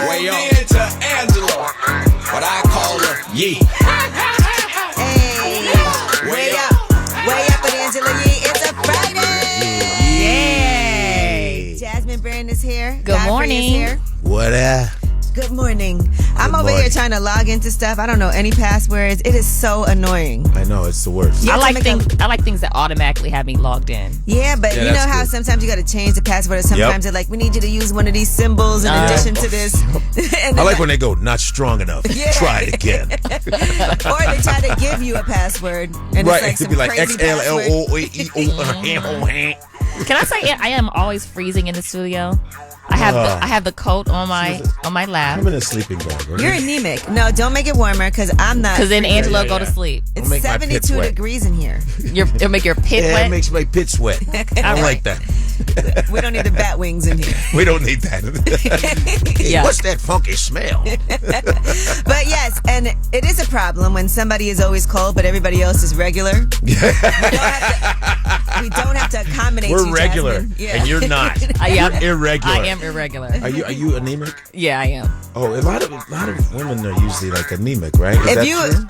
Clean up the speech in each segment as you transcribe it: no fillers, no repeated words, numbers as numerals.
Way up to Angela, but I call her Yee. Hey, way up with Angela Yee. It's a Friday. Yay! Jasmine Brand is here. Good Godfrey morning. Is here. What up? Good morning. I'm over here trying to log into stuff. I don't know any passwords. It is so annoying. I know, it's the worst. You I have to like make things. I like things that automatically have me logged in. Yeah, but you know that's how good. sometimes you got to change the password. Or sometimes they're like, we need you to use one of these symbols in addition to this. And I like when they go, not strong enough. Yeah. Try it again. or they try to give you a password. And Right, it's it like could be like some crazy password. XLLOAEO. Can I say I am always freezing in the studio? I have the coat on my lap I'm in a sleeping bag. Right? You're anemic. No, don't make it warmer because I'm not. because then Angelo yeah, go to yeah. sleep. It's Don't make my pits 72 wet. degrees in here. It'll make your pit Yeah, wet. it makes my pit sweat. I don't like that. We don't need the bat wings in here. We don't need that. Hey, Yeah. what's that funky smell? But yes, and it is a problem when somebody is always cold, but everybody else is regular. We don't have to accommodate We're you, regular, Jasmine. Yeah. and you're not. Yeah. You're irregular. I am irregular. Are you anemic? Yeah, I am. Oh, a lot of women are usually like anemic, right? Is that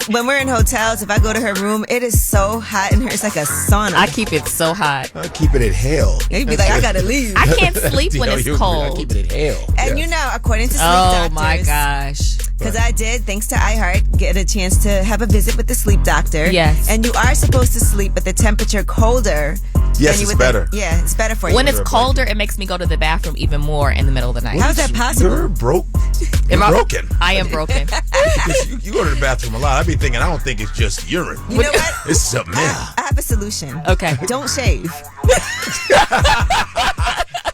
true? When we're in hotels, if I go to her room, it is so hot in here. It's like a sauna. I keep it so hot. I keep it at hell. You'd be like, I gotta leave. I can't sleep when it's I cold. keep it at hell. And Yeah. you know, according to sleep Oh doctors, my gosh. because I did, thanks to Hart, get a chance to have a visit with the sleep doctor. Yes. And you are supposed to sleep with the temperature colder. Yes, than you it's would better. think. Yeah, it's better for you. When it's colder, it makes me go to the bathroom even more in the middle of the night. How's that possible? You're broke. You're Am I- broken. I am broken. You go to the bathroom a lot. I be thinking, I don't think it's just urine. You know what? It's something else. I have a solution. Okay. Don't shave.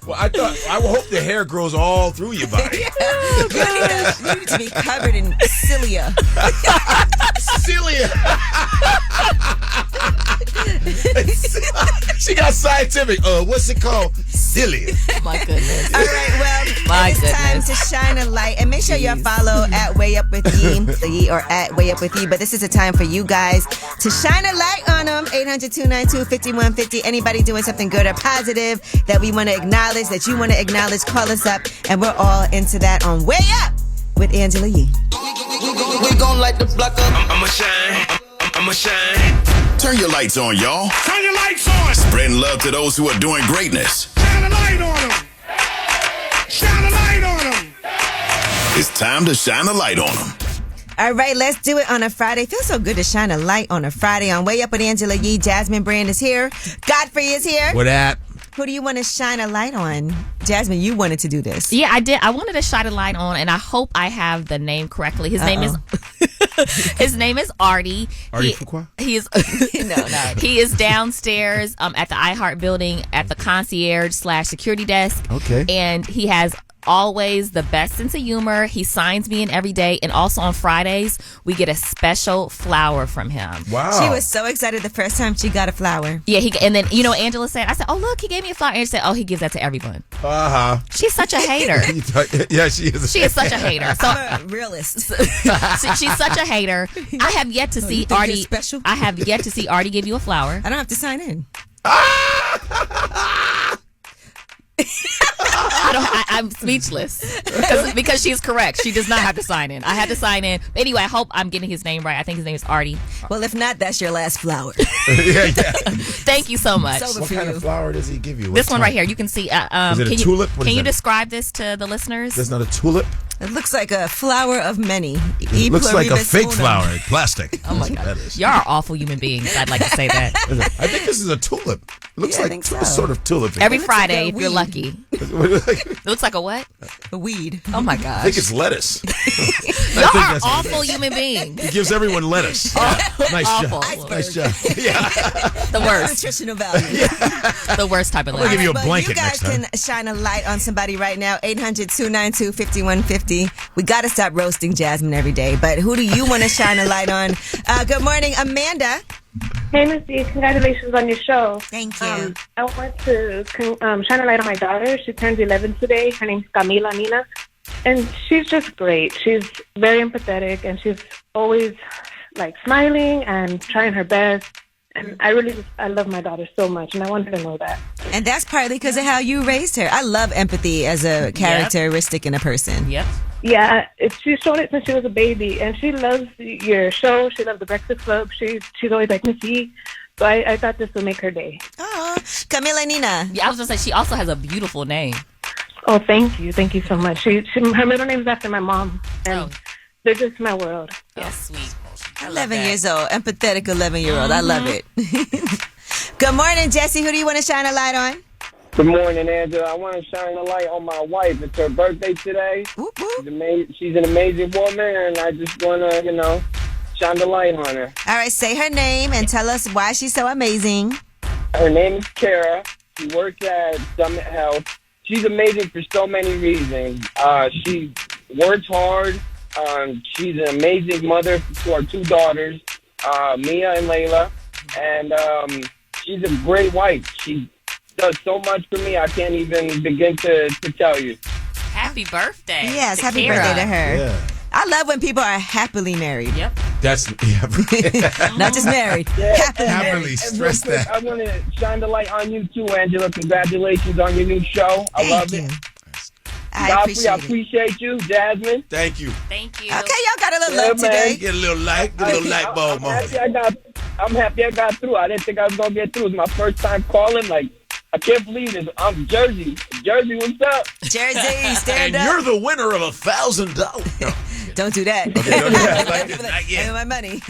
Well, I hope the hair grows all through your body. You need to be covered in cilia. Cilia. She got scientific. What's it called? Cilia. My goodness. All right, well, My it's time goodness. to shine a light. And make sure you follow at Way Up With Yee or at Way Up With Yee. But this is a time for you guys to shine a light on them. 800-292-5150. Anybody doing something good or positive that we want to acknowledge, that you want to acknowledge, call us up. And we're all into that on Way Up with Angela Yee. We gon' light the block up. I'ma shine. I'ma shine. Turn your lights on, y'all. Turn your lights on. Spreading love to those who are doing greatness. Shine a light on them. Shine a light on them. It's time to shine a light on them. All right, let's do it on a Friday. Feels so good to shine a light on a Friday on Way Up with Angela Yee. Jasmine Brand is here. Godfrey is here. What that? Who do you want to shine a light on? Jasmine, you wanted to do this. Yeah, I did. I wanted to shine a light on, and I hope I have the name correctly. His name is Artie. Artie Fuqua? He is no. He is downstairs at the iHeart building at the concierge/security desk. Okay. And he has always the best sense of humor. He signs me in every day, and also on Fridays we get a special flower from him. Wow. She was so excited the first time she got a flower. Yeah, and then Angela said, I said, oh look, he gave me a flower. And she said, oh, he gives that to everyone. Uh-huh. She's such a hater. Yeah, she is. She is such a hater. So I'm a realist. she's such a hater. I have yet to see you think Artie. you're special? I have yet to see Artie give you a flower. I don't have to sign in. I'm speechless because she's correct. She does not have to sign in. I had to sign in. But anyway, I hope I'm getting his name right. I think his name is Artie. Well, if not, that's your last flower. Yeah. Thank you so much. It's over What for kind you. of flower does he give you? This What one type? right here, you can see. Is it a can tulip? What Can is you that? describe this to the listeners? That's not a tulip. It looks like a flower of many. It looks like a fake flower. Plastic. Oh my God. Y'all are awful human beings. I'd like to say that. I think this is a tulip. It looks Yeah, I like think so. a sort of tulip. Every looks like Friday, a if you're weed. lucky. I It looks like a what? A weed. Oh my think gosh. it's lettuce. Y'all are that's what it awful human beings. He gives everyone lettuce. Nice Awful. job. Nice job. Yeah. The worst. Nutritional value. The worst type of I'll give life. you a But blanket you guys next time. can shine a light on somebody right now. 800-292-5150. We got to stop roasting Jasmine every day. But who do you want to shine a light on? Good morning, Amanda. Hey, Miss D, congratulations on your show. Thank you. I want to shine a light on my daughter. She turns 11 today. Her name's Camila Nina. And she's just great. She's very empathetic, and she's always, like, smiling and trying her best. And I love my daughter so much, and I want her to know that. And that's partly because of how you raised her. I love empathy as a characteristic in a person. Yep. Yeah, she's shown it since she was a baby, and she loves your show. She loves the Breakfast Club. She's always like, Missy. So I thought this would make her day. Oh, Camila Nina. Yeah, I was gonna say she also has a beautiful name. Oh, thank you so much. Her middle name is after my mom, and they're just my world. Yeah, sweet. 11 years old, empathetic 11-year-old. I love it. Good morning, Jesse. Who do you want to shine a light on? Good morning, Angela. I want to shine a light on my wife. It's her birthday today. Whoop, whoop. She's an amazing woman, and I just want to, shine the light on her. All right, say her name and tell us why she's so amazing. Her name is Kara. She works at Summit Health. She's amazing for so many reasons. She works hard. She's an amazing mother to our 2 daughters, Mia and Layla. And she's a great wife. She does so much for me, I can't even begin to tell you. Happy birthday. Yes, to happy Kara. birthday to her. Yeah. I love when people are happily married. Yep. That's Not just married. Happily married. happily stress And real quick, that. I want to shine the light on you too, Angela. Congratulations on your new show. I love Thank it. you. I Godfrey, I appreciate it. appreciate you. Jasmine. Thank you. Thank you. Okay, y'all got a little Yeah, love man. today. Get a little light bulb I'm on. happy I got through. I didn't think I was going to get through. It was my first time calling. Like, I can't believe this. I'm Jersey. Jersey, what's up? Jersey, stand And up. you're the winner of $1,000. No. Don't do that. Okay, don't do that. Like this. Not Give me yet. my money.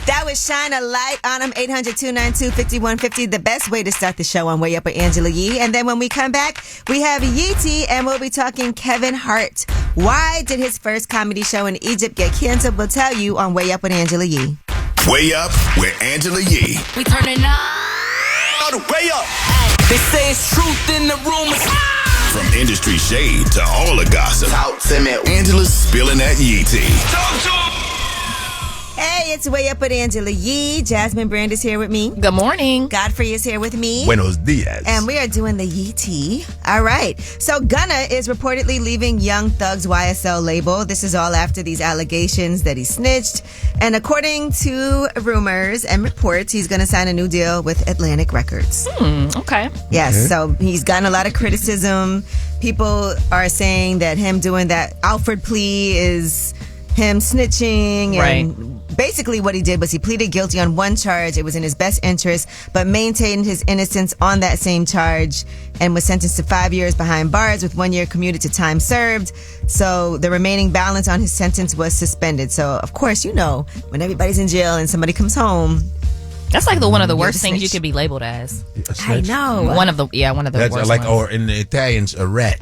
That was Shine a Light on them, 800-292-5150, the best way to start the show on Way Up with Angela Yee. And then when we come back, we have Yeetie, and we'll be talking Kevin Hart. Why did his first comedy show in Egypt get canceled? We'll tell you on Way Up with Angela Yee. Way Up with Angela Yee. We turning up. Way up. They say it's truth in the rumors. From industry shade to all the gossip, Talk to me. Angela's spilling that Yee tea. Talk to 'em. Hey, it's Way Up with Angela Yee. Jasmine Brand is here with me. Good morning. Godfrey is here with me. Buenos dias. And we are doing the Yee Tea. All right. So Gunna is reportedly leaving Young Thug's YSL label. This is all after these allegations that he snitched. And according to rumors and reports, he's going to sign a new deal with Atlantic Records. Okay. Yes. So he's gotten a lot of criticism. People are saying that him doing that Alfred plea is him snitching. And basically what he did was he pleaded guilty on one charge. It was in his best interest, but maintained his innocence on that same charge and was sentenced to 5 years behind bars with 1 year commuted to time served. So the remaining balance on his sentence was suspended. So, of course, when everybody's in jail and somebody comes home. That's like one of the worst a things you snitch. could be labeled as. I know. One of the That's worst like, ones. or in the Italians, a rat.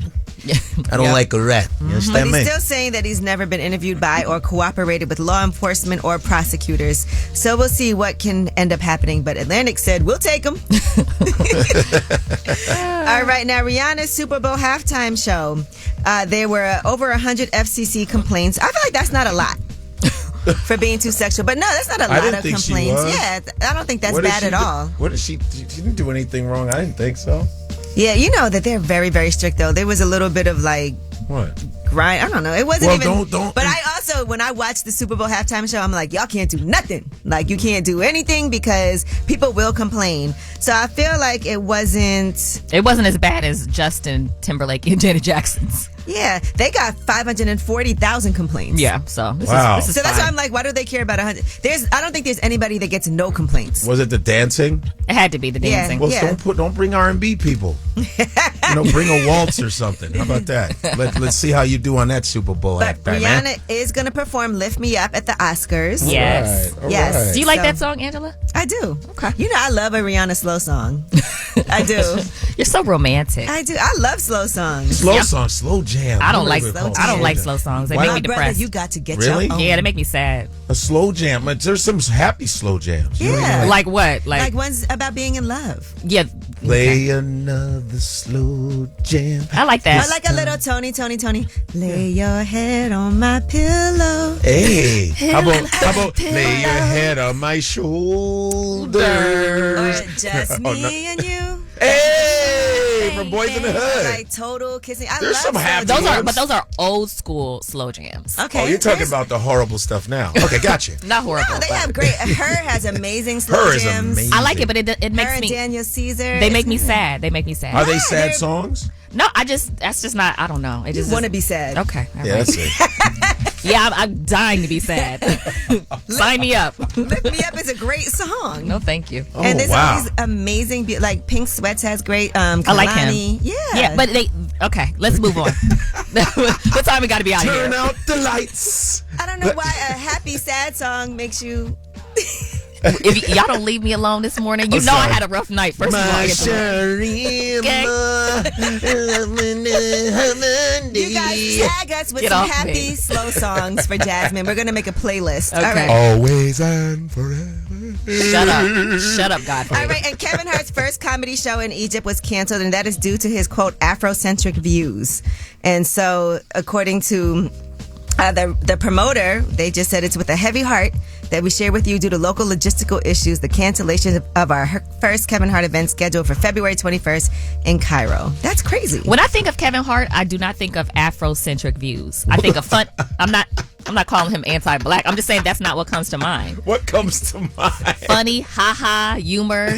I don't like a rat. You But understand he's me? still saying that he's never been interviewed by or cooperated with law enforcement or prosecutors. So we'll see what can end up happening. But Atlantic said, we'll take him. All right. Now, Rihanna's Super Bowl halftime show. There were over 100 FCC complaints. I feel like that's not a lot for being too sexual. But no, that's not a I lot didn't of think she complaints. was. Yeah, I don't think that's What did bad she at do? all. What did she didn't do anything wrong. I didn't think so. Yeah, you know that they're very, very strict, though. There was a little bit of like What? grind. I don't know. It wasn't Well, even. don't- But I also, when I watched the Super Bowl halftime show, I'm like, y'all can't do nothing. Like, you can't do anything because people will complain. So I feel like it wasn't. It wasn't as bad as Justin Timberlake and Janet Jackson's. Yeah, they got 540,000 complaints. Yeah, so this Wow. is So that's why fine. I'm like, why do they care about 100? I don't think there's anybody that gets no complaints. Was it the dancing? It had to be the Yeah. dancing. Well, Yeah. don't bring R&B people. Bring a waltz or something. How about that? Let's see how you do on that Super Bowl But act, man. Rihanna is going to perform Lift Me Up at the Oscars. Yes. All Yes. right. Do you like So- that song, Angela? I do. Okay. I love a Rihanna slow song. I do. You're so romantic. I do. I love slow songs. Slow song, slow jam. I don't like slow I don't like jam. slow songs. They Why make My me brother, depressed. you got to get Really? your own. Yeah, they make me sad. A slow jam. But there's some happy slow jams. You know what I Yeah. mean? Like what? Like one's about being in love. Yeah. Play another slow jam. I like Or that. like a little Tony. Lay your head on my pillow. Hey, how about lay your head on my shoulder? Or just Oh, me no. and you. Hey, from Boys in the Or Hood. like total kissing. I There's love some slow happy jams. those are old school slow jams. Okay. Oh, you're talking there's- about the horrible stuff now. Okay, gotcha. Not horrible. No, they but- have great. Her has amazing slow Her is jams. amazing. I like it, but it Her makes and me Daniel Caesar. they make me sad. They make me sad. Are they Yeah, sad they're- songs? No, that's just not, I don't know. It just want to be sad. Okay. all Yeah, right. that's it. Yeah, I'm dying to be sad. Sign me up. Lift Me Up is a great song. No, thank you. Oh, And there's wow. all these amazing, like Pink Sweats has great. I like him. Kalani. Yeah. Yeah, but okay, let's move on. What time we got to be out Turn here? out the lights. I don't know why a happy sad song makes you. If y'all don't leave me alone this morning, you know I had a rough night. First of all, I get to You guys tag us with Get some off happy me. slow songs for Jasmine. We're gonna make a playlist. Okay. All right. Always and forever. Shut up, Godfrey. All right, and Kevin Hart's first comedy show in Egypt was canceled, and that is due to his, quote, Afrocentric views. And so, according to the promoter, they just said it's with a heavy heart that we share with you due to local logistical issues the cancellation of our first Kevin Hart event scheduled for February 21st in Cairo. That's crazy. When I think of Kevin Hart, I do not think of Afrocentric views. I think of fun. I'm not calling him anti-black. I'm just saying that's not what comes to mind. What comes to mind? Funny, haha, humor.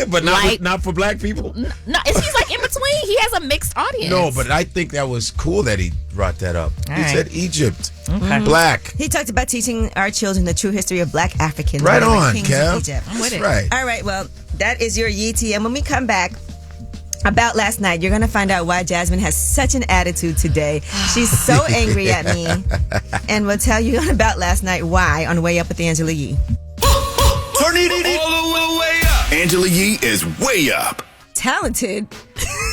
But light. not for black people? No, he's like in between. He has a mixed audience. No, but I think that was cool that he brought that up. All He right. said Egypt. Okay. Black. He talked about teaching our children the true history of black Africans. Right They were on, kings of Kev. Egypt. I'm with it. Right. All right, well, that is your Yeetie. And when we come back, about last night, you're going to find out why Jasmine has such an attitude today. She's so angry at me. And we'll tell you about last night why on Way Up with Angela Yee. Turn it all the way up. Angela Yee is way up. Talented?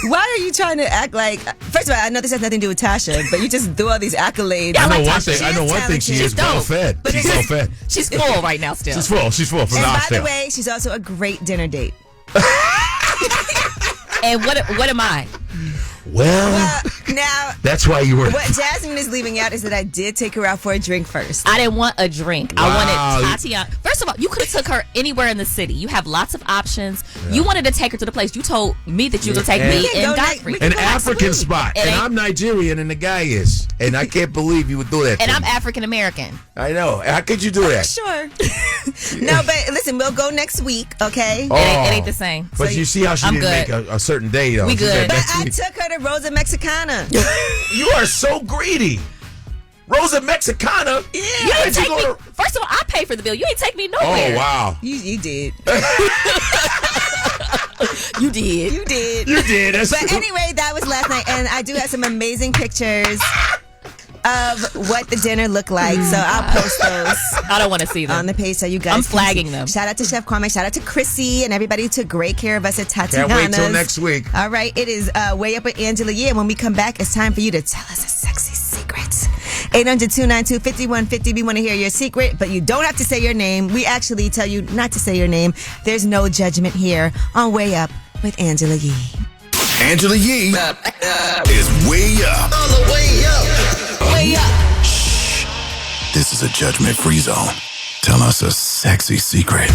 Why are you trying to act like... First of all, I know this has nothing to do with Tasha, but you just do all these accolades. Yeah, I like one Tasha. thing. I know one thing. She She's is well dope. fed. But She's it's- well fed. She's full right now still. She's full. She's full from And the by oxtail. the way, she's also a great dinner date. And what am I? Well, Now... that's why you were. What Jasmine is leaving out is that I did take her out for a drink first. I didn't want a drink. Wow. I wanted Tatiana. First of all, you could have took her anywhere in the city. You have lots of options. You wanted to take her to the place. You told me that you would take me can and go Godfrey. next- An Well, African absolutely. spot. It And ain't- I'm Nigerian and the guy is. And I can't believe you would do that. And to I'm me. African American. I know. How could you do that? Sure. No, but listen, we'll go next week, okay? Oh. It ain't the same. But So you see how she I'm didn't good. make a certain day, though. We She good. said But next I week. took her to Rosa Mexicana. You are so greedy. Rosa Mexicana? Yeah. You didn't take me. First of all, I paid for the bill. You ain't take me nowhere. Oh, wow. You did. You did. You did. You did. That's But true. anyway, that was last night, and I do have some amazing pictures of what the dinner looked like. So I'll post those I don't want to see them. on the page so you guys I'm can flagging see. them. Shout out to Chef Kwame. Shout out to Chrissy and everybody who took great care of us at Tatiana's. Can't wait till next week. All right, it is Way Up with Angela Yee, and when we come back, it's time for you to tell us a sexy secret. 800-292-5150. We want to hear your secret, but you don't have to say your name. We actually tell you not to say your name. There's no judgment here on Way Up with Angela Yee. Angela Yee is way up. All the way up. Way up. This is a judgment-free zone. Tell us a sexy secret.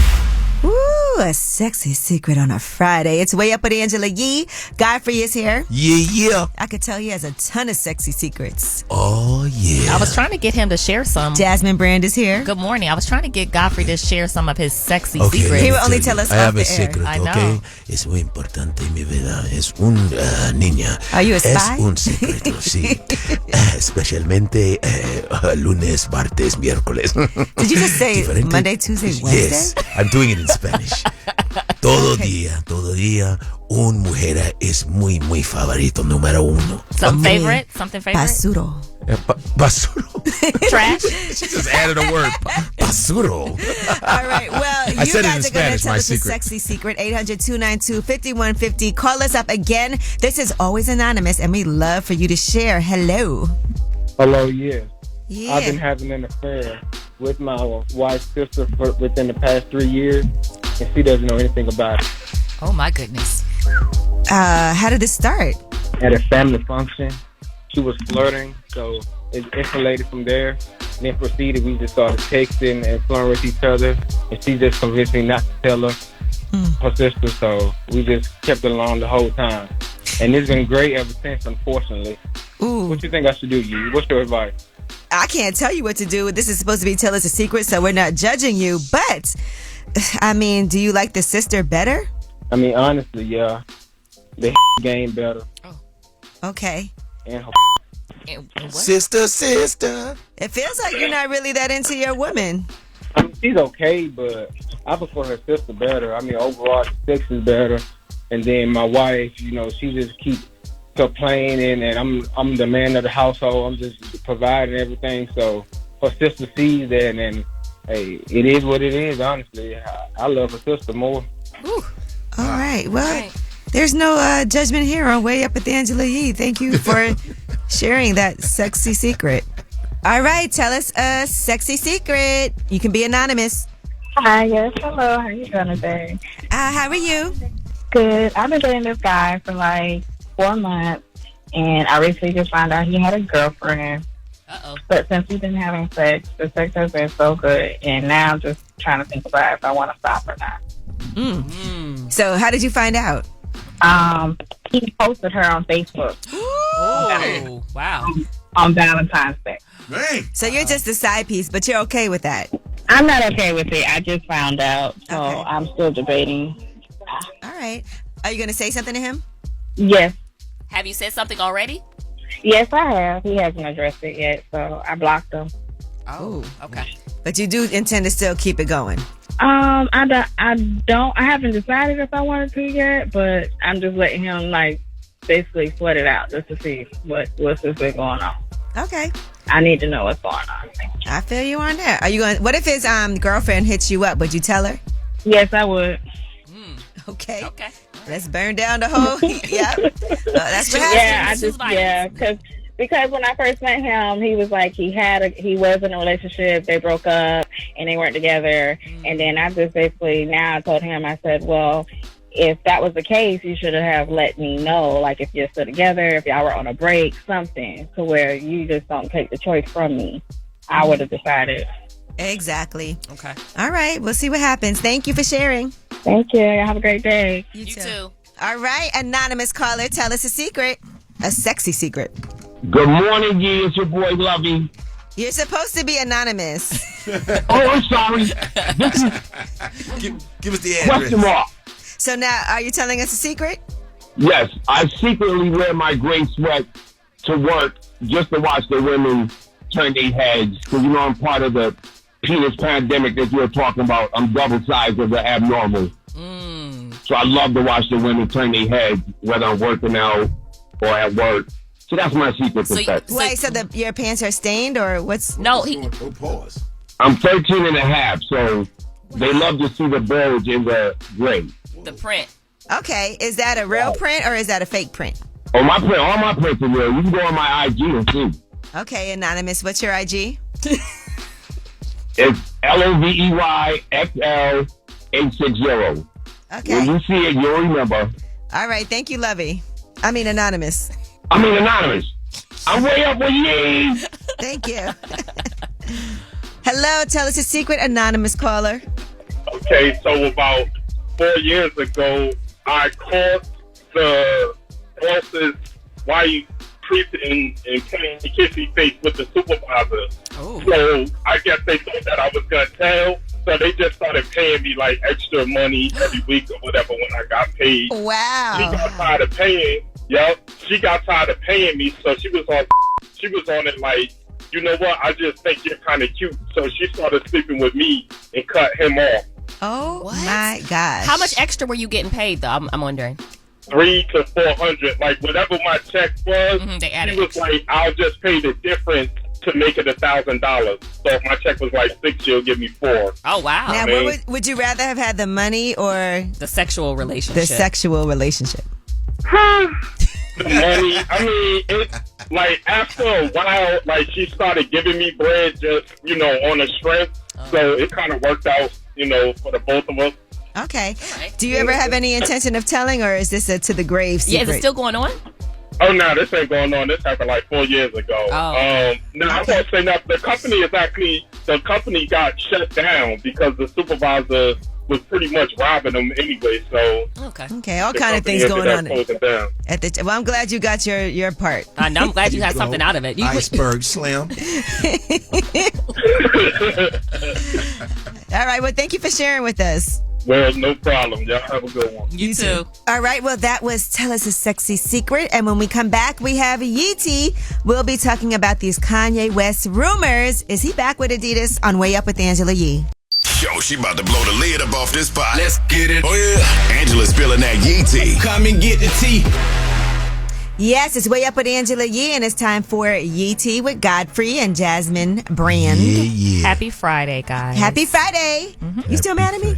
Ooh, a sexy secret on a Friday. It's Way Up with Angela Yee. Godfrey is here. Yeah. I could tell he has a ton of sexy secrets. Oh, yeah. I was trying to get him to share some. Jasmine Brand is here. Good morning. I was trying to get Godfrey to share some of his sexy Okay, secrets. He will let me only tell tell you. us I off have the a air. secret, I know. okay? Es muy importante en mi vida. Es una niña. Are you a spy? Es un secreto, sí. Especialmente lunes, martes, miércoles. Did you just say Diferente. Monday, Tuesday, Wednesday? Yes, I'm doing it in Spanish. Todo día, un mujer es muy, muy favorito, número uno. Something favorite? Something favorite? Basuro. Basuro. Trash? She just added a word. Basuro. All right. Well, you I said it in guys are going to Spanish, tell my us secret. a sexy secret. 800-292-5150. Call us up again. This is always anonymous, and we love for you to share. Hello. Hello, yes. Yeah. I've been having an affair with my wife's sister within the past 3 years, and she doesn't know anything about it. Oh, my goodness. How did this start? At a family function, she was flirting, so it escalated from there. And then proceeded, we just started texting and flirting with each other, and she just convinced me not to tell her sister, so we just kept it along the whole time. And it's been great ever since, unfortunately. Ooh. What you think I should do, you? What's your advice? I can't tell you what to do. This is supposed to be tell us a secret, so we're not judging you. But, I mean, do you like the sister better? I mean, honestly, yeah. The game better. Okay. And her And what? Sister. It feels like you're not really that into your woman. I mean, she's okay, but I prefer her sister better. I mean, overall, the sex is better. And then my wife, you know, she just keeps complaining, and I'm the man of the household. I'm just providing everything. So her sister sees that, and hey, it is what it is. Honestly, I love her sister more. All right. Well, there's no judgment here on Way Up with Angela Yee. Thank you for sharing that sexy secret. All right, tell us a sexy secret. You can be anonymous. Hi, yes, hello. How you doing today? How are you? Good. I've been dating this guy for like 4 months, and I recently just found out he had a girlfriend. But since we've been having sex, the sex has been so good, and now I'm just trying to think about if I want to stop or not. So how did you find out? He posted her on Facebook. Oh, wow. On Valentine's Day. Man. So you're just a side piece, but you're okay with that. I'm not okay with it. I just found out, so Okay. I'm still debating. All right. Are you going to say something to him? Yes. Have you said something already? Yes, I have. He hasn't addressed it yet, so I blocked him. Oh, okay. But you do intend to still keep it going. I haven't decided if I wanted to yet, but I'm just letting him, like, basically sweat it out just to see what's been going on. Okay. I need to know what's going on. I feel you on that. Are you going? What if his girlfriend hits you up? Would you tell her? Yes, I would. Okay. Okay. Let's burn down the whole. Yep. That's what happens. Because when I first met him, he was like he was in a relationship. They broke up and they weren't together. And then I just basically now told him, I said, well, if that was the case, you should have let me know, like if you're still together, if y'all were on a break, something to where you just don't take the choice from me. I would have decided. Exactly. Okay. All right. We'll see what happens. Thank you for sharing. Thank you. Have a great day. You too. All right. Anonymous caller, tell us a secret. A sexy secret. Good morning, Yee. It's your boy, Lovey. You're supposed to be anonymous. Oh, I'm sorry. Give us the address. Question mark. So now, are you telling us a secret? Yes, I secretly wear my gray sweat to work just to watch the women turn their heads. Because, you know, I'm part of the penis pandemic that you're talking about. I'm double sized of the abnormal. So I love to watch the women turn their heads, whether I'm working out or at work. So that's my secret to sex. Wait, so your pants are stained or what's? No, Oh, pause. I'm 13 and a half, so they love to see the bulge in the gray. the print. Okay. Is that a real print or is that a fake print? Oh, my print, all my prints are real. You can go on my IG and see. Okay, Anonymous. What's your IG? It's LOVEYXL860. Okay. When you see it, you'll remember. All right. Thank you, Lovey. I mean, Anonymous. I mean, Anonymous. I'm way up with you. Thank you. Hello. Tell us a secret, Anonymous caller. Okay, so about 4 years ago, I caught the bosses while you creeping and playing the kissy face with the supervisor. Oh. So I guess they thought that I was going to tell. So they just started paying me like extra money every week or whatever when I got paid. Wow. She got tired of paying. Yep. She got tired of paying me. So she was on it like, you know what? I just think you're kind of cute. So she started sleeping with me and cut him off. Oh, What? my gosh. How much extra were you getting paid, though? I'm wondering. 300 to 400, like whatever my check was. They added She was extra. like, I'll just pay the difference to make it $1,000. So if my check was like $6, she'll give me $4. Oh, wow. Now, man. what would you rather have had, the money or The sexual relationship. the sexual relationship? The money, I mean, it's like after a while, like she started giving me bread just, you know, on the strength. So it kind of worked out, you know, for the both of us. Okay. right. Do you ever have any intention of telling, or is this a to the grave secret? Yeah, is it still going on? Oh, no, this ain't going on. This happened like 4 years ago. Oh. No, I won't say nothing. The company got shut down because the supervisor was pretty much robbing them anyway. So Okay. Okay, all the kind of company things going ended on up closing down. at the. Well, I'm glad you got your part. I'm glad you had something out of it. Iceberg Slim. All right. Well, thank you for sharing with us. Well, no problem. Y'all have a good one. You too. All right, well, that was Tell Us a Sexy Secret. And when we come back, we have Yeetie. We'll be talking about these Kanye West rumors. Is he back with Adidas on Way Up with Angela Yee? Yo, she about to blow the lid up off this pot. Let's get it. Oh, yeah. Angela's spilling that Yee tea. Come and get the tea. Yes, it's Way Up with Angela Yee, and it's time for Yeetie with Godfrey and Jasmine Brand. Yeah. Happy Friday, guys. Happy Friday. You still mad at me?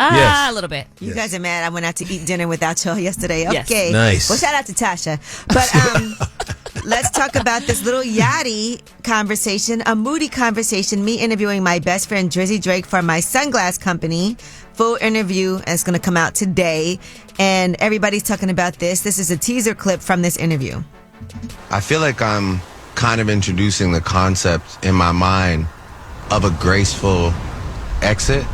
Yes. A little bit. You guys are mad. I went out to eat dinner without y'all yesterday. Yes. Okay. Nice. Well, shout out to Tasha. But let's talk about this little yachty conversation, a moody conversation, me interviewing my best friend Drizzy Drake for my sunglass company. Full interview is going to come out today, and everybody's talking about this. This is a teaser clip from this interview. I feel like I'm kind of introducing the concept in my mind of a graceful exit.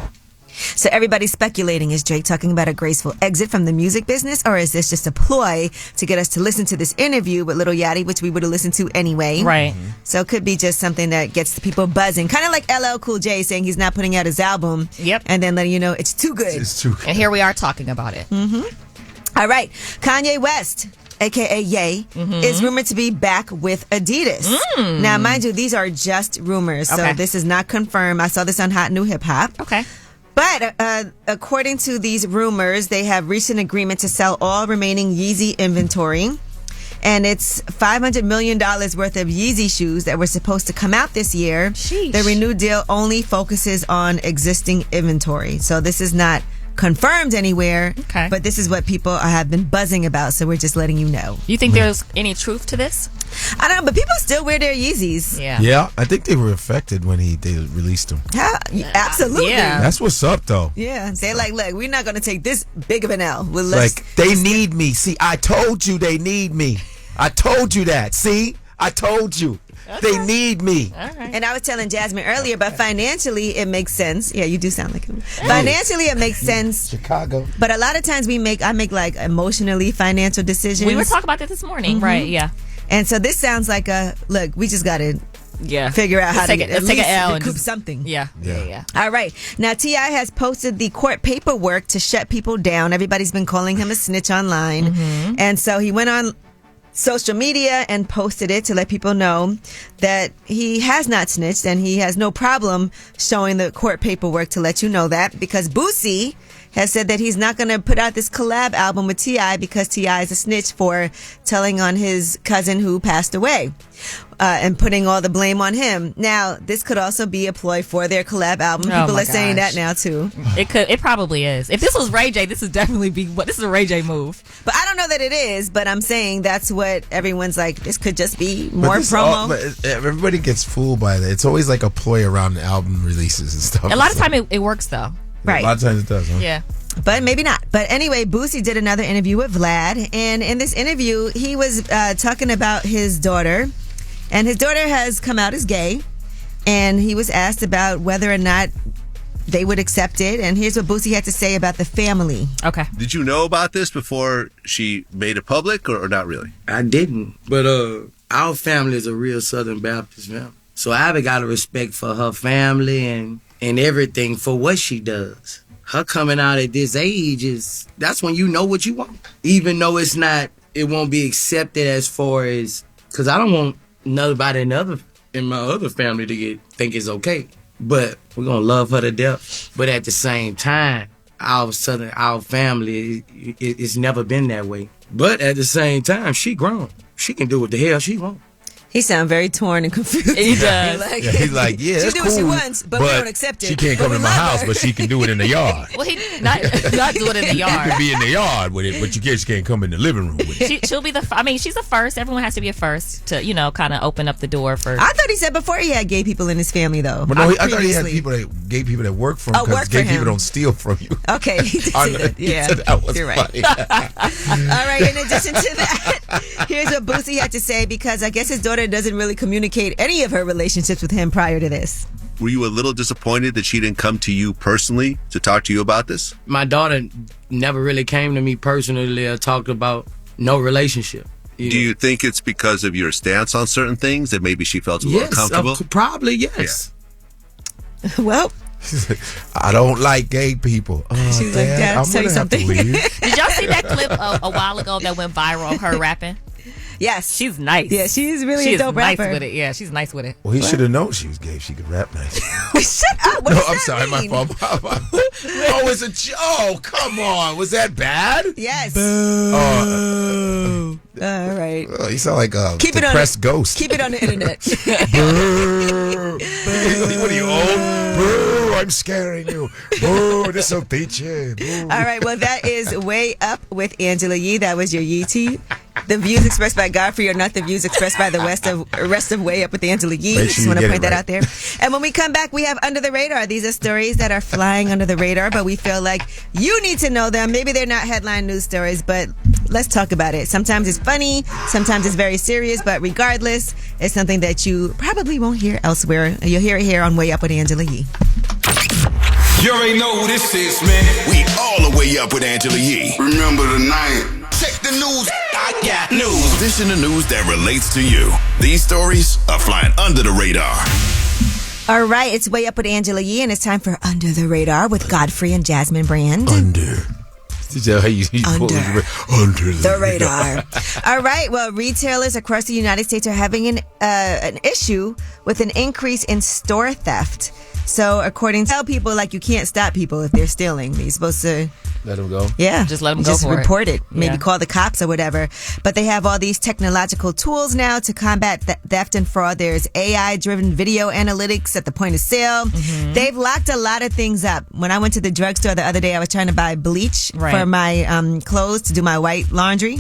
So everybody's speculating, is Drake talking about a graceful exit from the music business, or is this just a ploy to get us to listen to this interview with Lil Yachty, which we would have listened to anyway? Right. So it could be just something that gets the people buzzing. Kind of like LL Cool J saying he's not putting out his album. Yep. And then letting you know it's too good. It's too good. And here we are talking about it. All right. Kanye West, a.k.a. Ye, is rumored to be back with Adidas. Now, mind you, these are just rumors, so Okay. this is not confirmed. I saw this on Hot New Hip Hop. Okay. But according to these rumors, they have reached an agreement to sell all remaining Yeezy inventory. And it's $500 million worth of Yeezy shoes that were supposed to come out this year. Sheesh. The renewed deal only focuses on existing inventory. So this is not confirmed anywhere. Okay. But this is what people have been buzzing about. So we're just letting you know. You think there's any truth to this? I don't know, but people still wear their Yeezys. Yeah. Yeah, I think they were affected when they released them. Absolutely. Yeah. That's what's up, though. Yeah. They're like, look, we're not going to take this big of an L. Let's Like, they need me. See, I told you they need me. I told you that. See? I told you. They need me. And I was telling Jasmine earlier, but financially it makes sense. Yeah, you do sound like him. Financially it makes sense. Chicago. But a lot of times I make like emotionally financial decisions. We were talking about that this morning, right? Yeah. And so this sounds like look, we just got to Yeah. figure out how to let's take an L and recoup just something. Yeah. All right. Now, T.I. has posted the court paperwork to shut people down. Everybody's been calling him a snitch online. And so he went on social media and posted it to let people know that he has not snitched, and he has no problem showing the court paperwork to let you know that, because Boosie has said that he's not going to put out this collab album with T.I. because T.I. is a snitch for telling on his cousin who passed away. And putting all the blame on him. Now, this could also be a ploy for their collab album. Oh, People my are saying gosh. that now too. It probably is. If this was Ray J, this is definitely this is a Ray J move. But I don't know that it is, but I'm saying that's what everyone's like, this could just be more But promo. but everybody gets fooled by that. It's always like a ploy around album releases and stuff. A lot of time it works though. Right. A lot of times it does, huh? Yeah. But maybe not. But anyway, Boosie did another interview with Vlad. And in this interview, he was talking about his daughter. And his daughter has come out as gay. And he was asked about whether or not they would accept it. And here's what Boosie had to say about the family. Okay. Did you know about this before she made it public, or not really? I didn't. But our family is a real Southern Baptist family. So I've got a respect for her family and everything for what she does. Her coming out at this age that's when you know what you want. Even though it won't be accepted as far as, because I don't want nobody in my other family to think it's okay. But we're going to love her to death. But at the same time, our family, it's never been that way. But at the same time, she grown. She can do what the hell she wants. He sounds very torn and confused. He does. He's like, yeah, she that's do cool, what she wants, but we don't accept it. She can't come But to we my love house, her. but she can do it in the yard. Well, he not do it in the You yard. can be in the yard with it, but you just can't come in the living room with it. She'll be she's the first. Everyone has to be a first to, kind of open up the door for. I thought he said before he had gay people in his family, though. But no, I thought he had Previously. gay people that work for him, Oh, because work for gay him. people don't steal from you. Okay, he did say that. He Yeah, said that was you're right. funny. All right, in addition to that, here's what Boosie had to say, because I guess his daughter doesn't really communicate any of her relationships with him prior to this. Were you a little disappointed that she didn't come to you personally to talk to you about this? My daughter never really came to me personally or talked about no relationship. Do you think it's because of your stance on certain things that maybe she felt a little uncomfortable? Probably, yes. Well, I don't like gay people. She's like, Dad, I'm tell you gonna have to something. leave. Did y'all see that clip a while ago that went viral of her rapping? Yes. She's nice. Yeah, she's really she a dope nice rapper. with it. Yeah, she's nice with it. Well, he should have known she was gay. She could rap nice. Shut up. What No, does I'm that sorry, mean? my fault. Oh, it's a joke. Come on, was that bad? Yes. Oh, All right. you sound like a Keep it on depressed ghost. Keep it on the internet. Boo. What are you old? Boo, I'm scaring you. Boo, this will teach you. Boo. All right, well, that is Way Up with Angela Yee. That was your Yee tea. The views expressed by Godfrey are not the views expressed by the rest of Way Up with Angela Yee. Make sure Just want you to get point it that right. out there. And when we come back, we have Under the Radar. These are stories that are flying under the radar, but we feel like you need to know them. Maybe they're not headline news stories, but let's talk about it. Sometimes it's funny, sometimes it's very serious, but regardless, it's something that you probably won't hear elsewhere. You'll hear it here on Way Up with Angela Yee. You already know who this is, man. We all the way up with Angela Yee. Remember the night. Check the news. I got news. This in the news that relates to you. These stories are flying under the radar. All right, it's Way Up with Angela Yee, and it's time for Under the Radar with Godfrey and Jasmine Brand. Under. Did you how you Under the radar. All right. Well, retailers across the United States are having an issue with an increase in store theft. So, according to tell people, like, you can't stop people if they're stealing. You're supposed to let them go. Yeah, just let them go for it. Report it. Maybe Yeah. call the cops or whatever. But they have all these technological tools now to combat theft and fraud. There's AI-driven video analytics at the point of sale. Mm-hmm. They've locked a lot of things up. When I went to the drugstore the other day, I was trying to buy bleach for my clothes to do my white laundry,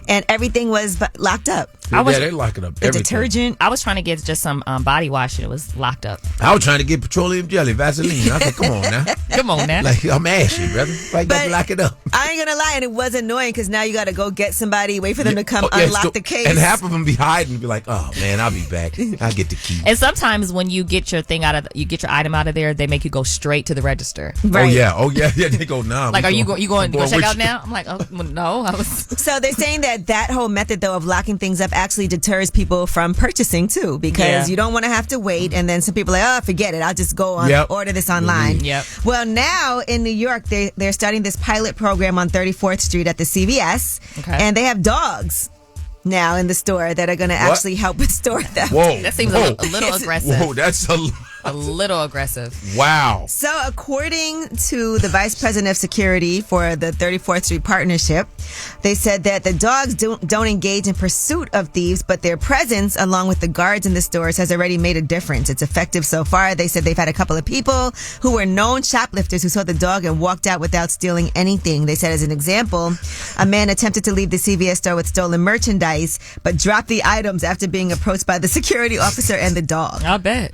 and everything was locked up. They lock it up. The detergent. I was trying to get just some body wash and it was locked up. I was trying to get petroleum jelly, Vaseline. I said, come on now. Come on now. Like, I'm ashy, brother. Like, you lock it up. I ain't gonna lie, and it was annoying because now you got to go get somebody, wait for them to come unlock the case. And half of them be hiding and be like, oh man, I'll be back. I'll get the key. And sometimes when you get your thing you get your item out of there, they make you go straight to the register. Right. Oh yeah. They go, nah. Like, are you going to check out you. now? I'm like, oh, well, no, I was. So they're saying that whole method though of locking things up actually deters people from purchasing too, because you don't want to have to wait, and then some people are like, oh, forget it, I'll just go on order this online. Yep. Well, now in New York, they're starting this pilot program on 34th Street at the CVS, and they have dogs now in the store that are going to actually help with store theft. Whoa, that seems a little aggressive. Whoa, that's a little aggressive. Wow. So according to the vice president of security for the 34th Street Partnership, they said that the dogs don't engage in pursuit of thieves, but their presence along with the guards in the stores has already made a difference. It's effective so far. They said they've had a couple of people who were known shoplifters who saw the dog and walked out without stealing anything. They said, as an example, a man attempted to leave the CVS store with stolen merchandise, but dropped the items after being approached by the security officer and the dog. I bet.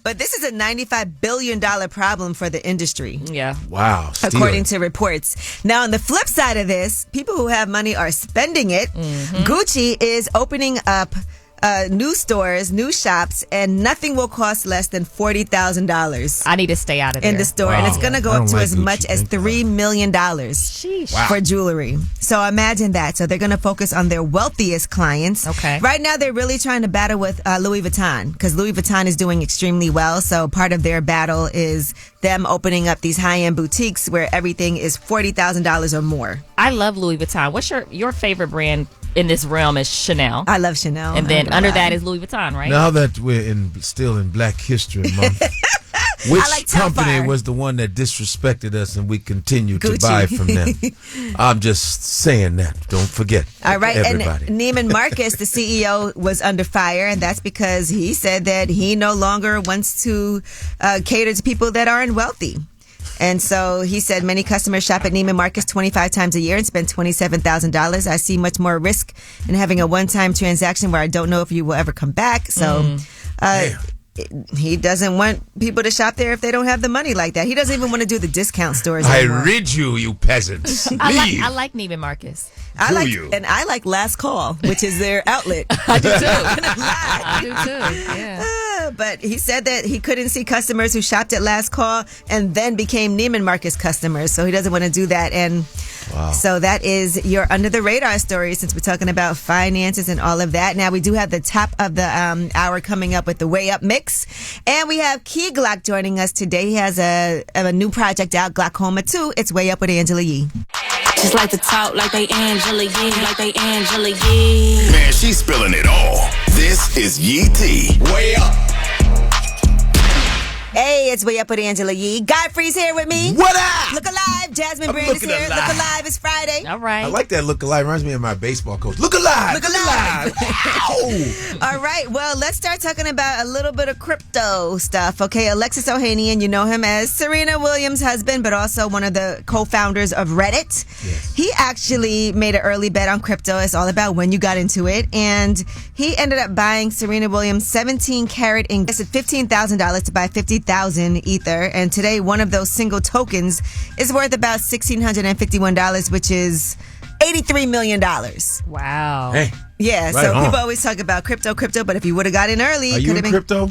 But this is a $95 billion problem for the industry. Yeah. Wow. According to reports. Now, on the flip side of this, people who have money are spending it. Mm-hmm. Gucci is opening up new stores, new shops, and nothing will cost less than $40,000. I need to stay out of there. In the store, and it's going to go up to as much as $3 million for jewelry. So imagine that. So they're going to focus on their wealthiest clients. Okay. Right now, they're really trying to battle with Louis Vuitton because Louis Vuitton is doing extremely well. So part of their battle is them opening up these high-end boutiques where everything is $40,000 or more. I love Louis Vuitton. What's your favorite brand in this realm? Is Chanel. I love Chanel. And then under that is Louis Vuitton, right? Now that we're still in Black History Month, which company was the one that disrespected us and we continue to buy from them? I'm just saying that. Don't forget. All right. Everybody. And Neiman Marcus, the CEO, was under fire, and that's because he said that he no longer wants to cater to people that aren't wealthy. And so he said many customers shop at Neiman Marcus 25 times a year and spend $27,000. I see much more risk in having a one-time transaction where I don't know if you will ever come back. So he doesn't want people to shop there if they don't have the money like that. He doesn't even want to do the discount stores anymore. I rid you peasants. I like Neiman Marcus. I like Last Call, which is their outlet. I do too. I do too. Yeah. But he said that he couldn't see customers who shopped at Last Call and then became Neiman Marcus customers. So he doesn't want to do that. And so that is your under the radar story, since we're talking about finances and all of that. Now we do have the top of the hour coming up with the Way Up mix. And we have Key Glock joining us today. He has a new project out, Glockoma 2. It's Way Up with Angela Yee. Just like to talk like they Angela Yee, like they Angela Yee. Man, she's spilling it all. This is Yee T. Way Up. Hey, it's Way Up with Angela Yee. Godfrey's here with me. What up? Look alive. Jasmine Brand is here. Look alive. It's Friday. All right. I like that look alive. Reminds me of my baseball coach. Look alive. Look alive. Ow. All right. Well, let's start talking about a little bit of crypto stuff. Okay. Alexis Ohanian, you know him as Serena Williams' husband, but also one of the co-founders of Reddit. Yes. He actually made an early bet on crypto. It's all about when you got into it. And he ended up buying Serena Williams 17 karat and invested $15,000 to buy 50,000 Ether. And today, one of those single tokens is worth about $1,651, which is $83 million. Wow. Hey. Yeah, right so on. people always talk about crypto, but if you would have got in early, Are it you could in have been crypto?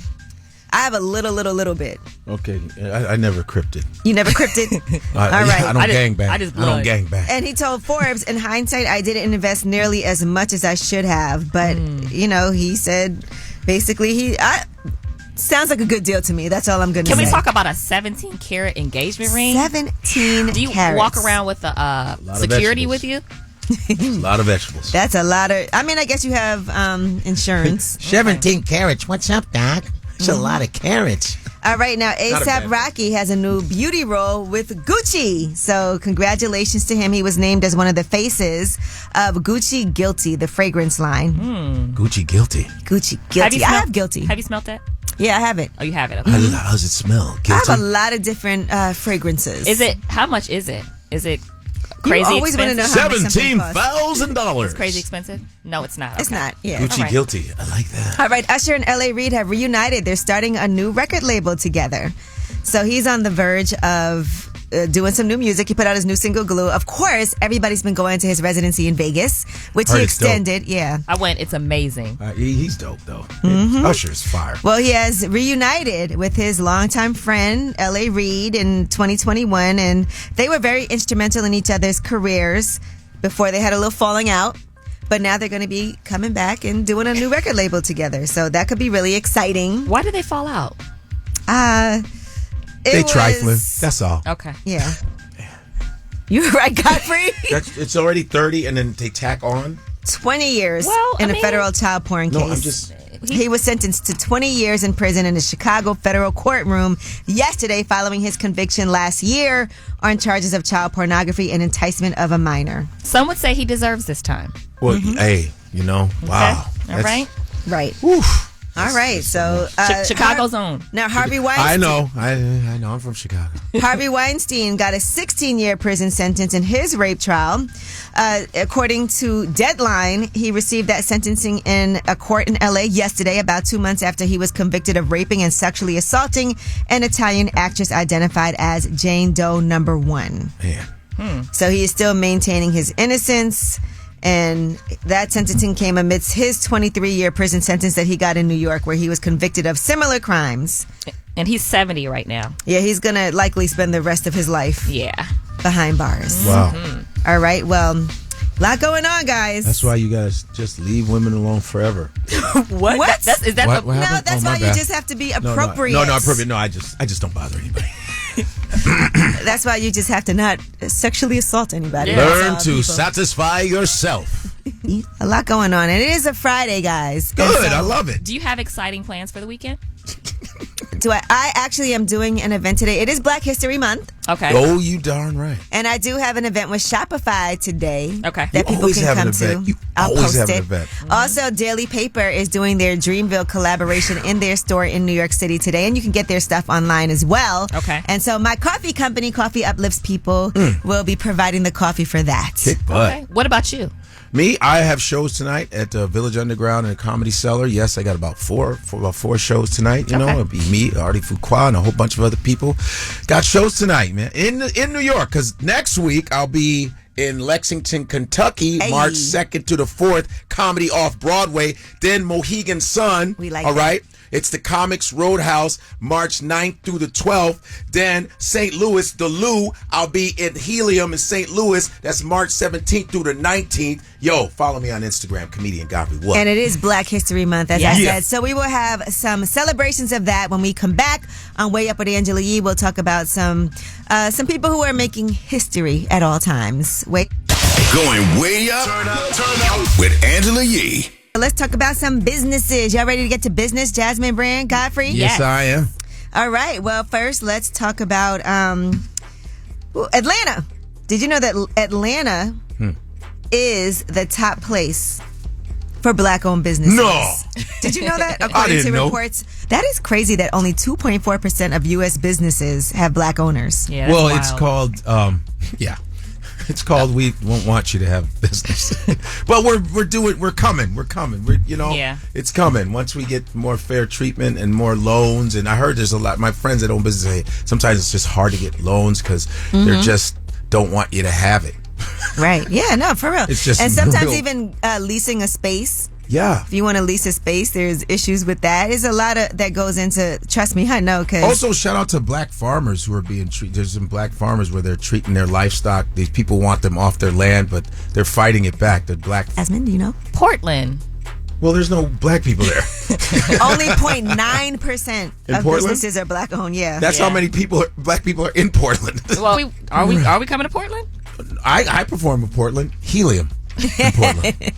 I have a little bit. Okay, I never crypted. You never crypted? All right. I don't gang bang. I don't gang bang. And he told Forbes, in hindsight, I didn't invest nearly as much as I should have. But, you know, he said, basically, sounds like a good deal to me. That's all I'm going to say. Can we talk about a 17 karat engagement ring? 17 Do you carats. walk around with a security with you? A lot of vegetables. That's a lot of... I mean, I guess you have insurance. 17 carats. What's up, Doc? It's a lot of carrots. All right, now A$AP Rocky has a new beauty role with Gucci. So congratulations to him. He was named as one of the faces of Gucci Guilty, the fragrance line. Gucci Guilty. Gucci Guilty. I have Guilty. Have you smelled that? Yeah, I have it. Oh, you have it. Okay. How does it smell? Guilty? I have a lot of different fragrances. How much is it? Is it crazy you always expensive? Want to know how much something costs. $17,000. It's crazy expensive? No, it's not. It's not, yeah. Gucci All right. Guilty. I like that. All right, Usher and L.A. Reid have reunited. They're starting a new record label together. So he's on the verge of doing some new music. He put out his new single, Glue. Of course, everybody's been going to his residency in Vegas, which he extended. Dope. Yeah. I went. It's amazing. He's dope, though. Mm-hmm. Usher's fire. Well, he has reunited with his longtime friend, L.A. Reid, in 2021, and they were very instrumental in each other's careers before they had a little falling out. But now they're going to be coming back and doing a new record label together. So that could be really exciting. Why did they fall out? They trifling. That's all. Okay. Yeah. You were right, Godfrey? It's already 30 and then they tack on? 20 years in a federal child porn case. He was sentenced to 20 years in prison in a Chicago federal courtroom yesterday following his conviction last year on charges of child pornography and enticement of a minor. Some would say he deserves this time. Well, hey, you know, wow. Okay. All right. Right. Oof. All right, so Chicago's own. Now Harvey Weinstein. I know. I know. I'm from Chicago. Harvey Weinstein got a 16-year prison sentence in his rape trial. According to Deadline, he received that sentencing in a court in L.A. yesterday, about 2 months after he was convicted of raping and sexually assaulting an Italian actress identified as Jane Doe number 1. Man. So he is still maintaining his innocence. And that sentencing came amidst his 23-year prison sentence that he got in New York, where he was convicted of similar crimes. And he's 70 right now. Yeah, he's going to likely spend the rest of his life behind bars. Wow. Mm-hmm. All right, well, a lot going on, guys. That's why you guys just leave women alone forever. What? Is that what no, that's why you just have to be appropriate. No, appropriate. No, I just don't bother anybody. That's why you just have to not sexually assault anybody. Yeah. Learn to satisfy yourself. A lot going on. And it is a Friday, guys. Good. I love it. Do you have exciting plans for the weekend? I actually am doing an event today. It is Black History Month. Okay. Oh, you darn right. And I do have an event with Shopify today. Okay. That people can come to. I'll post it. Mm-hmm. Also, Daily Paper is doing their Dreamville collaboration in their store in New York City today. And you can get their stuff online as well. Okay. And so my coffee company, Coffee Uplifts People, will be providing the coffee for that. Kick butt. Okay. What about you? Me, I have shows tonight at Village Underground and Comedy Cellar. Yes, I got about four shows tonight. You know, it'll be me, Artie Fuqua, and a whole bunch of other people. Got shows tonight, man, in New York. Because next week I'll be in Lexington, Kentucky, March 2nd to the 4th. Comedy off Broadway. Then Mohegan Sun. We like all right. It's the Comics Roadhouse, March 9th through the 12th. Then St. Louis, the Lou, I'll be in Helium in St. Louis. That's March 17th through the 19th. Yo, follow me on Instagram, Comedian Godfrey. What? And it is Black History Month, as I Yeah. said. So we will have some celebrations of that when we come back on Way Up with Angela Yee. We'll talk about some people who are making history at all times. Going way up, with Angela Yee. Let's talk about some businesses. Y'all ready to get to business, Jasmine Brand, Godfrey? Yes, I am. All right. Well, first, let's talk about Atlanta. Did you know that Atlanta is the top place for Black-owned businesses? No. Did you know that? I According didn't to know. reports, that is crazy that only 2.4% of U.S. businesses have Black owners. Yeah, that's Well, wild. it's called, It's called We Won't Want You to Have Business. But we're coming. Yeah. It's coming. Once we get more fair treatment and more loans. And I heard there's a lot, my friends that own business say sometimes it's just hard to get loans because they just don't want you to have it. Right. Yeah, no, for real. It's just and sometimes real. even leasing a space. Yeah. If you want to lease a space, there's issues with that. There's a lot of that goes into, trust me, I know. Cause Also, shout out to black farmers who are being treated. There's some black farmers where they're treating their livestock. These people want them off their land, but they're fighting it back. The black. Jasmine, do you know? Portland. Well, there's no black people there. Only 0.9% In of Portland? businesses are Black owned. Yeah. That's how many black people are in Portland. Well, are we coming to Portland? I perform in Portland. Helium in Portland.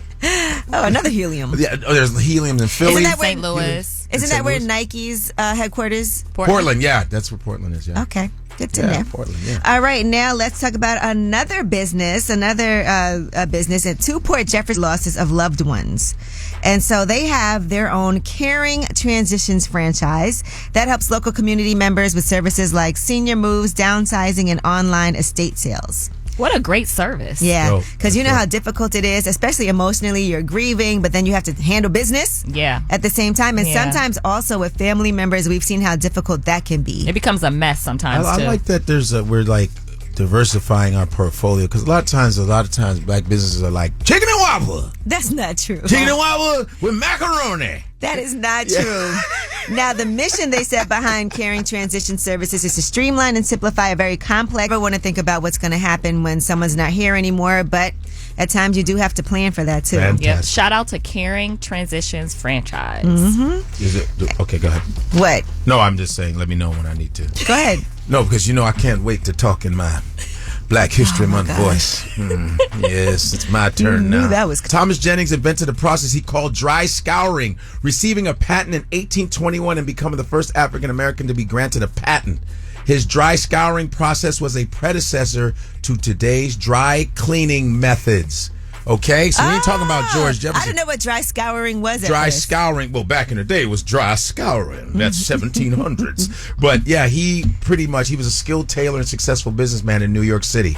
Oh, another Helium. Yeah, there's Helium in Philly. Isn't that where, St. Louis. Isn't that where Nike's headquarters? Portland, yeah, that's where Portland is. Yeah. Okay, good to Yeah, know. Portland. Yeah. All right, now let's talk about another business at two Port Jefferson losses of loved ones. And so they have their own Caring Transitions franchise that helps local community members with services like senior moves, downsizing, and online estate sales. What a great service. Yeah, because you know how difficult it is, especially emotionally. You're grieving, but then you have to handle business at the same time. And sometimes also with family members, we've seen how difficult that can be. It becomes a mess sometimes, I too. like that we're like diversifying our portfolio because a lot of times black businesses are like chicken and waffle. That's not true. Chicken and waffle with macaroni. That is not true. Now, the mission they set behind Caring Transition Services is to streamline and simplify a very complex. I want to think about what's going to happen when someone's not here anymore, but at times you do have to plan for that too. Yep. Shout out to Caring Transitions franchise. Is it okay? Go ahead. What? No, I'm just saying. Let me know when I need to. Go ahead. No, because I can't wait to talk in my Black History Month voice. Yes, it's my turn now. That was Thomas Jennings invented a process he called dry scouring, receiving a patent in 1821 and becoming the first African American to be granted a patent. His dry scouring process was a predecessor to today's dry cleaning methods. Okay, so we ain't talking about George Jefferson. I didn't know what dry scouring was. Dry scouring. Well, back in the day, it was dry scouring. That's 1700s. But yeah, he was a skilled tailor and successful businessman in New York City.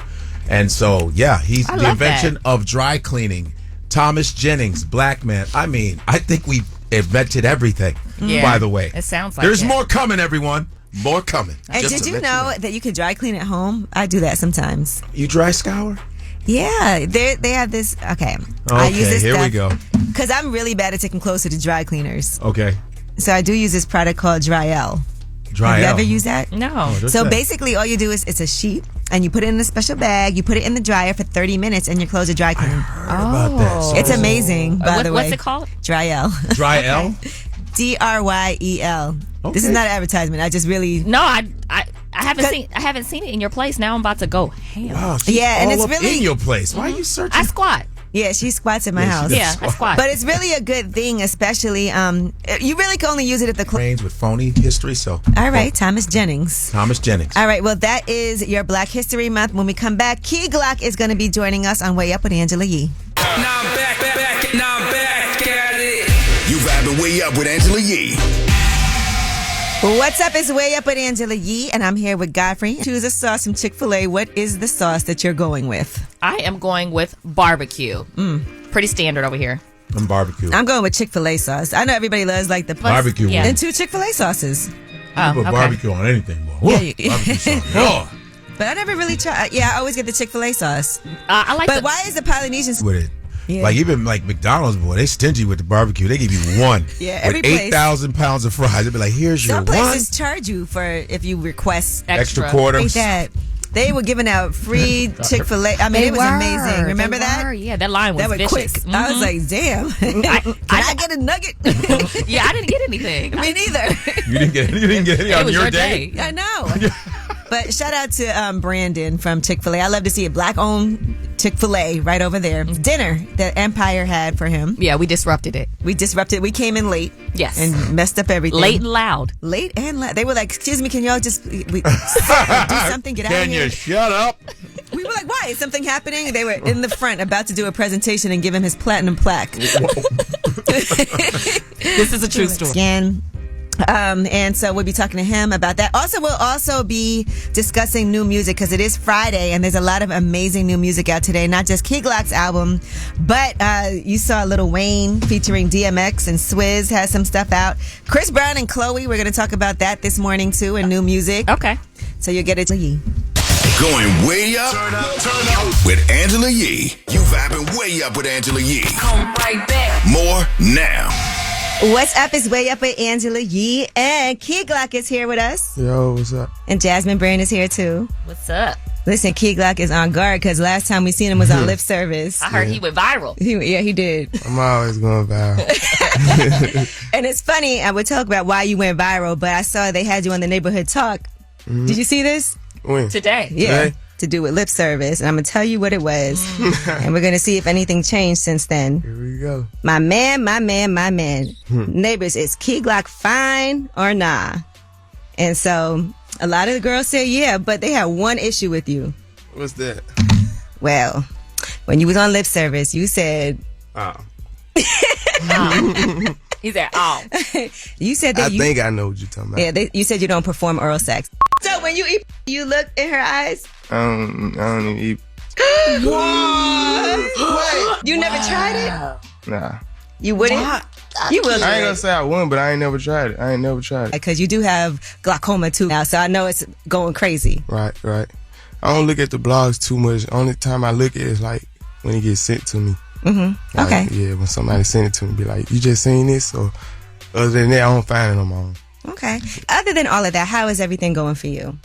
And so, yeah, he's the invention of dry cleaning. Thomas Jennings, black man. I mean, I think we invented everything, by the way. It sounds like There's more coming, everyone. More coming. And did you know that you could dry clean at home? I do that sometimes. You dry scour? Yeah, they have this. Okay, I use this here stuff we go. because I'm really bad at taking clothes to the dry cleaners. Okay. So I do use this product called Dryel. Dryel. Have you ever used that? No. So basically, all you do is it's a sheet, and you put it in a special bag. You put it in the dryer for 30 minutes, and your clothes are dry clean. About that. So It's amazing, by the way. What's it called? Dryel. Dryel? Dryel. Okay. This is not an advertisement. I just really I haven't seen it in your place. Now I'm about to go ham. Wow, she's Yeah, and all it's up really- in your place. Why are you searching? I squat. Yeah, she squats in my house. Yeah, I squat. But it's really a good thing, especially you really can only use it if the Brains with phony history. So All right, Thomas Jennings. Thomas Jennings. All right, well, that is your Black History Month. When we come back, Key Glock is going to be joining us on Way Up with Angela Yee. Now I'm back at it. You vibing way up with Angela Yee. What's up? It's Way Up with Angela Yee, and I'm here with Godfrey. Choose a sauce from Chick-fil-A. What is the sauce that you're going with? I am going with barbecue. Pretty standard over here. I'm barbecue. I'm going with Chick-fil-A sauce. I know everybody loves like the Barbecue. Yeah. and 2 Chick-fil-A sauces. Oh, Put okay. barbecue on anything, boy. Yeah, you- Barbecue sauce. Oh. But I never really try. Yeah, I always get the Chick-fil-A sauce. I like But why is the Polynesian With it. Yeah. Like even like McDonald's, boy, they stingy with the barbecue. They give you one. Yeah, every with place. 8,000 pounds of fries. They'd be like, here's your Some one. places charge you for if you request Extra quarters. Ain't that? They were giving out free Chick-fil-A. I mean, it was amazing. Remember that? Yeah, that line was That was quick. vicious. I was like, damn. Can I get a nugget? Yeah, I didn't get anything. Me neither. You didn't get any It on was your day. I know. But shout out to Brandon from Chick-fil-A. I love to see a black-owned Chick-fil-A right over there. Dinner that Empire had for him. Yeah, we disrupted it. We We came in late. Yes. And messed up everything. Late and loud. Late and loud. They were like, excuse me, can y'all just do something? Get out of Can here. you shut up? We were like, why? Is something happening? They were in the front about to do a presentation and give him his platinum plaque. This is a true story. Again. And so we'll be talking to him about that. Also, we'll also be discussing new music because it is Friday and there's a lot of amazing new music out today. Not just Key Glock's album, but you saw Lil Wayne featuring DMX and Swizz has some stuff out. Chris Brown and Chloe, we're going to talk about that this morning too and new music. Okay. So you'll get it to you. Going way up, with Angela Yee. You vibing way up with Angela Yee. Come right back. More now. What's up is Way Up with Angela Yee, and Key Glock is here with us. Yo, what's up? And Jasmine Brand is here too. What's up? Listen, Key Glock is on guard because last time we seen him was on lip service. I heard he went viral. He did. I'm always going viral. And it's funny, I would talk about why you went viral, but I saw they had you on the Neighborhood Talk. Mm-hmm. Did you see this? When? Today. Yeah. Today? To do with lip service. And I'm going to tell you what it was. And we're going to see if anything changed since then. Here we go. My man. Neighbors, is Key Glock fine or nah? And so a lot of the girls say yeah, but they had one issue with you. What's that? Well, when you was on lip service, you said... Oh. He said, oh. You said that I think I know what you're talking about. Yeah, you said you don't perform oral sex. So when you eat, you look in her eyes? I don't even eat. What? You never tried it? Nah. You wouldn't? You will. I ain't gonna say I wouldn't, but I ain't never tried it. Because you do have glaucoma too now, so I know it's going crazy. Right. I don't look at the blogs too much. Only time I look at it is like when it gets sent to me. Mm-hmm. Like, Okay. Yeah, when somebody send it to me, be like, you just seen this? Or other than that, I don't find it on my own. Okay. Other than all of that, how is everything going for you?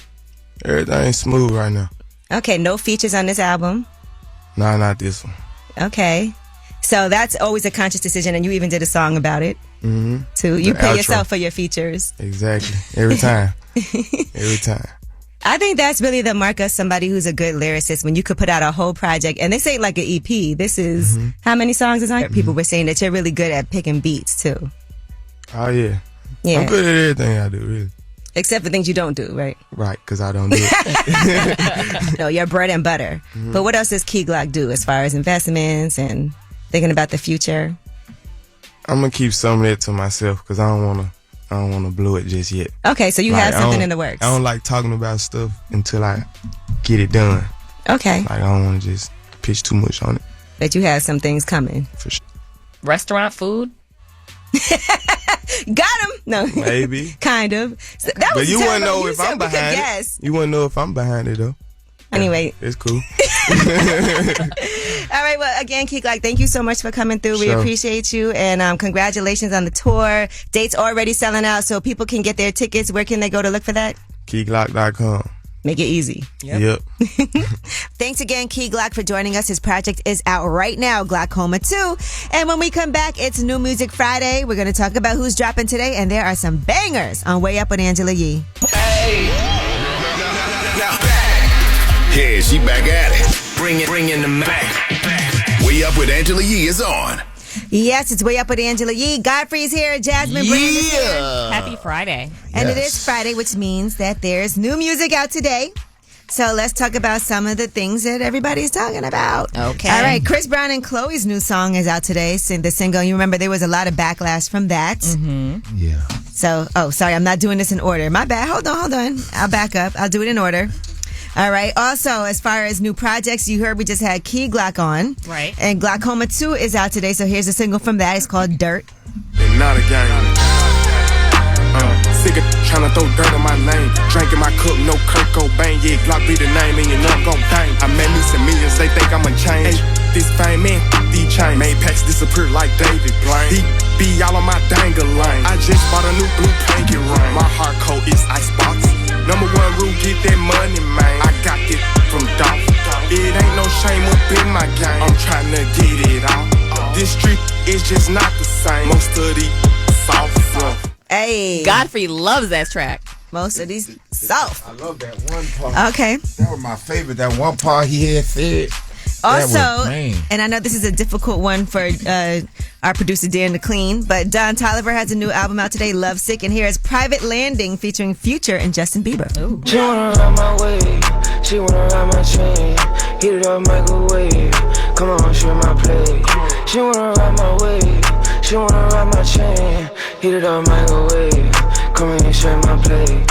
Everything's smooth right now. Okay, no features on this album. Nah, not this one. Okay. So that's always a conscious decision, and you even did a song about it, Mm-hmm. too. You The pay outro. yourself for your features. Exactly. Every time. Every time. I think that's really the mark of somebody who's a good lyricist, when you could put out a whole project, and they say like an EP. This is, how many songs is on? People were saying that you're really good at picking beats, too. Oh, yeah. Yeah. I'm good at everything I do, really. Except for things you don't do, right? Right, because I don't do it. No, you're bread and butter. But what else does Key Glock do as far as investments and thinking about the future? I'm going to keep some of that to myself because I don't want to blow it just yet. Okay, so you Like, have something in the works. I don't like talking about stuff until I get it done. Okay. Like, I don't want to just pitch too much on it. That you have some things coming. For sure. Restaurant food? Got him. No. Maybe. Kind of. So that But was you wouldn't know you if said I'm we could behind guess. it. You wouldn't know if I'm behind it, though. Anyway. It's cool. All right. Well, again, Key Glock, thank you so much for coming through. We Sure. appreciate you. And congratulations on the tour. Dates already selling out, so people can get their tickets. Where can they go to look for that? KeyGlock.com. Make it easy. Yep. Thanks again, Key Glock, for joining us. His project is out right now, Glockoma 2. And when we come back, it's New Music Friday. We're going to talk about who's dropping today, and there are some bangers on Way Up with Angela Yee. Yeah, she back at it. Bring in the back. Way Up with Angela Yee is on. Yes, it's Way Up with Angela Yee. Godfrey's here. Jasmine Brand is here. Happy Friday. And it is Friday, which means that there's new music out today. So let's talk about some of the things that everybody's talking about. Okay. All right. Chris Brown and Chloe's new song is out today. The single. You remember there was a lot of backlash from that. Mm-hmm. Yeah. So, sorry, I'm not doing this in order. My bad. Hold on. I'll back up. I'll do it in order. All right. Also, as far as new projects, you heard we just had Key Glock on. Right. And Glockoma 2 is out today. So here's a single from that. It's called Dirt. And not a gang. Sick of tryna throw dirt on my name. Drinking my cup, no Kurt Cobain. Yeah, Glock be the name and you know gon' bang. I made me some millions, they think I'ma change. This fame man, these chains. Made packs disappear like David Blaine. He be all on my dangle lane. I just bought a new blue pinky ring. My heart coat is icebox. Number one rule, get that money, man. I got it from Dolph. It ain't no shame up in my game. I'm tryna get it out. This street is just not the same. Most of these soft. Hey. Godfrey loves that track. Most of these soft. I love that one part. Okay. That was my favorite. That one part he had said. Also, and I know this is a difficult one for our producer Dan to clean, but Don Toliver has a new album out today, Lovesick, and here is Private Landing featuring Future and Justin Bieber. Ooh. She wanna ride my way, she wanna ride my chain, heat it up, microwave, come on, share my plate. She wanna ride my way, she wanna ride my chain, heat it up, microwave, come on, share my plate.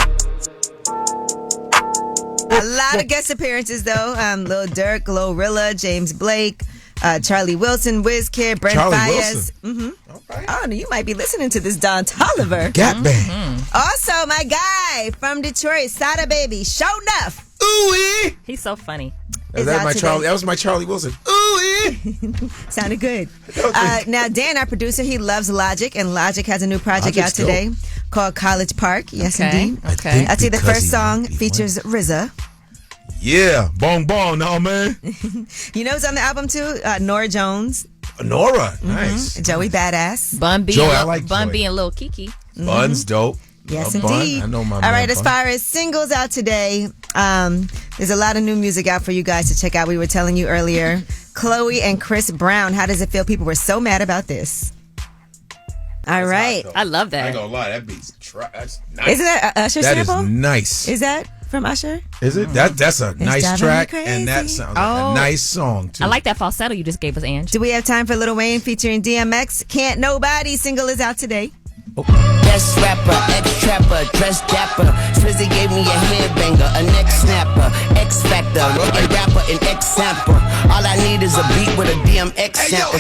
A lot of guest appearances, though. Lil Durk, Glorilla, James Blake, Charlie Wilson, WizKid, Brent Fayez. Okay. Oh, you might be listening to this Don Toliver. Gap Band. Also, my guy from Detroit, Sada Baby, Show Enough. Ooh-ee. He's so funny. That was my Charlie Wilson. Ooh-ee. Sounded good. Now, Dan, our producer, he loves Logic, and Logic has a new project out today called College Park. Yes, indeed. Okay. I'd say the first song features RZA. Yeah, bong bong, no man. You know who's on the album too? Nora Jones. Nora, nice. Joey Badass. Bun B. Joey, I like Bun Joey. B and Lil Kiki. Bun's dope. Yes, Bun. indeed. I know my All man right, as Bun. far as singles out today, there's a lot of new music out for you guys to check out. We were telling you earlier. Chloe and Chris Brown. How does it feel? People were so mad about this. All right. I love that. I ain't gonna lie, that beat's that's nice. Isn't that Usher sample? That is nice. Is that from Usher? Is it? That's a nice driving track, me and that crazy. sounds like a nice song too. I like that falsetto you just gave us, Ange. Do we have time for Lil Wayne featuring DMX? Can't Nobody single is out today. Best rapper, ex-trapper, dress dapper. Swizzy gave me a headbanger, a neck snapper, X-Factor, a rapper, an X-sample. All I need is a beat with a DMX sample.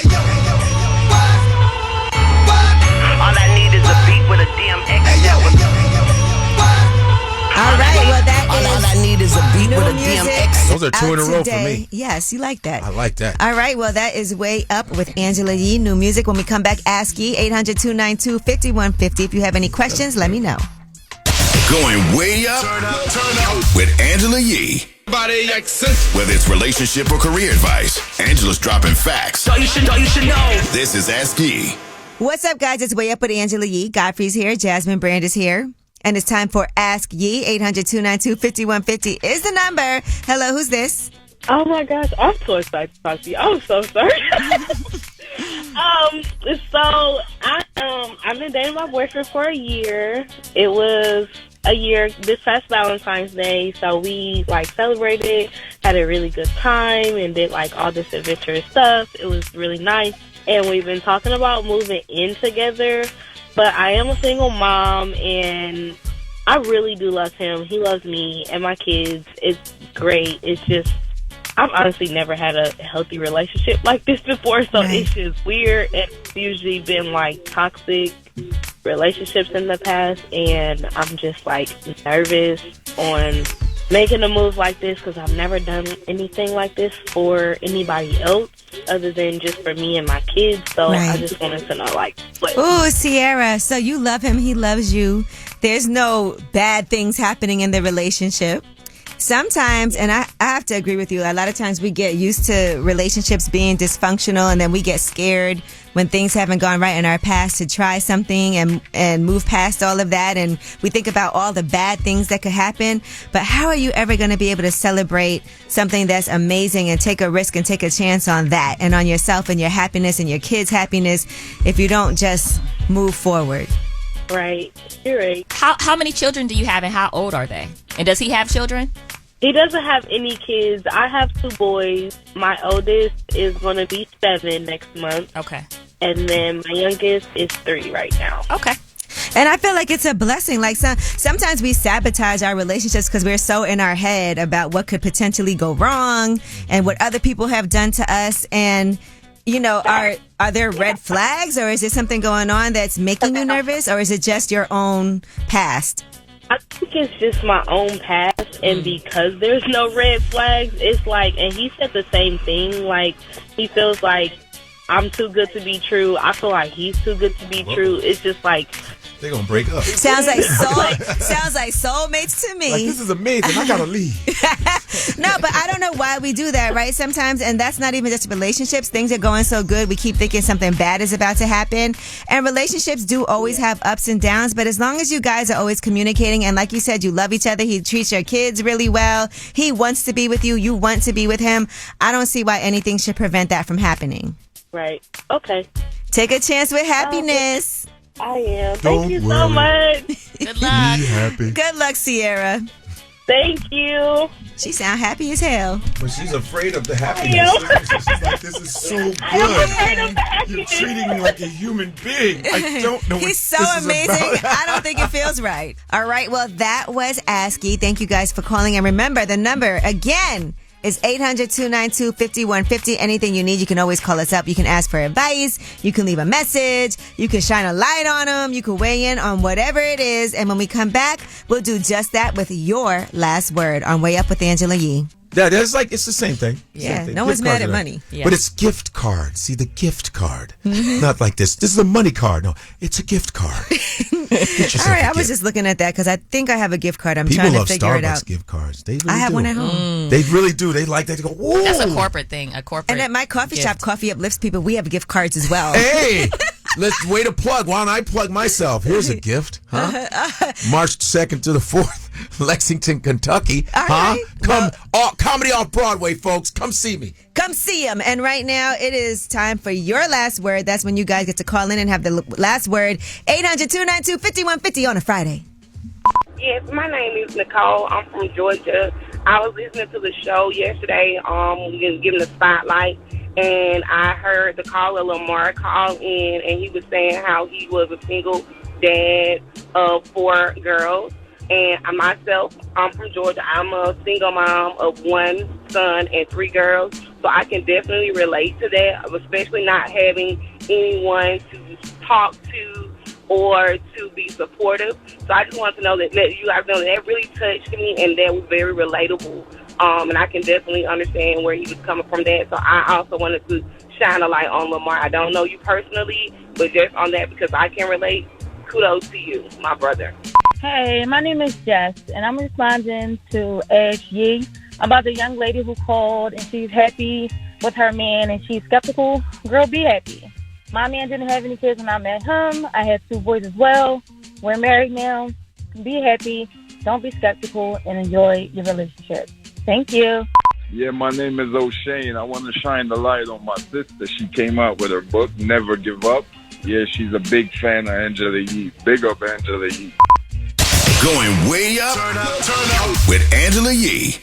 All I need is a beat with a DMX sample. All right, well that all I need is a beat new with a music DMX. Those are two in a out row for today. me. Yes, you like that. I like that. All right, well, that is Way Up with Angela Yee. New music. When we come back, ask Yee, 800-292-5150. If you have any questions, let me know. Going way up, with Angela Yee. Whether it's relationship or career advice, Angela's dropping facts. So you should know. This is Ask Yee. What's up, guys? It's Way Up with Angela Yee. Godfrey's here. Jasmine Brand is here. And it's time for Ask Yee. 800-292-5150 is the number. Hello, who's this? Oh my gosh, I'm so excited to talk to you. I'm so sorry. So I've been dating my boyfriend for a year. It was a year this past Valentine's Day, so we celebrated, had a really good time, and did all this adventurous stuff. It was really nice, and we've been talking about moving in together. But I am a single mom, and I really do love him. He loves me and my kids. It's great. It's just, I've honestly never had a healthy relationship like this before, so it's just weird. It's usually been toxic relationships in the past, and I'm just nervous on making a move like this because I've never done anything like this for anybody else other than just for me and my kids. So I just wanted to know what. Oh, Sierra. So you love him. He loves you. There's no bad things happening in the relationship. Sometimes, and I have to agree with you, a lot of times we get used to relationships being dysfunctional, and then we get scared when things haven't gone right in our past to try something and move past all of that. And we think about all the bad things that could happen. But how are you ever going to be able to celebrate something that's amazing and take a risk and take a chance on that and on yourself and your happiness and your kids' happiness if you don't just move forward? Right. You're right. How many children do you have, and how old are they? And does he have children? He doesn't have any kids. I have 2 boys. My oldest is going to be 7 next month. Okay. And then my youngest is 3 right now. Okay. And I feel like it's a blessing. Sometimes we sabotage our relationships because we're so in our head about what could potentially go wrong and what other people have done to us. And Are there red flags, or is there something going on that's making you nervous, or is it just your own past? I think it's just my own past, and because there's no red flags, it's like, and he said the same thing, like, he feels like I'm too good to be true. I feel like he's too good to be true. It's just like... They're going to break up. Sounds like soulmates to me. Like, this is amazing. I got to leave. No, but I don't know why we do that, right? Sometimes, and that's not even just relationships. Things are going so good, we keep thinking something bad is about to happen. And relationships do always have ups and downs, but as long as you guys are always communicating, and like you said, you love each other, he treats your kids really well, he wants to be with you, you want to be with him, I don't see why anything should prevent that from happening. Right. Okay. Take a chance with happiness. I am. Thank you so much. Good luck. Be happy. Good luck, Sierra. Thank you. She sound happy as hell. But she's afraid of the happiness. She's like, this is so good. You're treating me like a human being. I don't know what He's so this is amazing. about. I don't think it feels right. All right. Well, that was ASCII. Thank you guys for calling. And remember, the number again is 800-292-5150. Anything you need, you can always call us up. You can ask for advice. You can leave a message. You can shine a light on them. You can weigh in on whatever it is. And when we come back, we'll do just that with your last word on Way Up with Angela Yee. Yeah, that's like, it's the same thing. Yeah, Same thing. no one's Gift mad cards at are money. like- Yeah. But it's gift card. See, the gift card. Mhm. Not like this. This is a money card. No, it's a gift card. All right, I was just looking at that because I think I have a gift card. I'm People trying to love figure it out. Starbucks gift cards. They really I have do. one at home. They really do. They like that. They go, whoa. That's a corporate thing. A corporate. And at my coffee gift. shop, Coffee Uplifts People, we have gift cards as well. Hey, let's wait a plug. Why don't I plug myself? Here's a gift. Huh? March 2nd to the 4th, Lexington, Kentucky. All huh? right. Come, comedy off Broadway, folks. Come see me. Come see him. And right now, it is time for your last word. That's when you guys get to call in and have the last word. 800-292-5150 on a Friday. Yes, my name is Nicole. I'm from Georgia. I was listening to the show yesterday, giving the spotlight, and I heard the caller Lamar call in, and he was saying how he was a single dad of 4 girls. And myself, I'm from Georgia. I'm a single mom of 1 son and 3 girls. So I can definitely relate to that, especially not having anyone to talk to or to be supportive. So I just wanted to know that let you guys know that really touched me and that was very relatable. And I can definitely understand where he was coming from that. So I also wanted to shine a light on Lamar. I don't know you personally, but just on that because I can relate, kudos to you, my brother. Hey, my name is Jess, and I'm responding to Ash Yee about the young lady who called and she's happy with her man and she's skeptical. Girl, be happy. My man didn't have any kids when I met him. I had 2 boys as well. We're married now. Be happy. Don't be skeptical and enjoy your relationship. Thank you. Yeah, my name is O'Shane. I want to shine the light on my sister. She came out with her book, Never Give Up. Yeah, she's a big fan of Angela Yee. Big up, Angela Yee. Going way up, turn up with Angela Yee.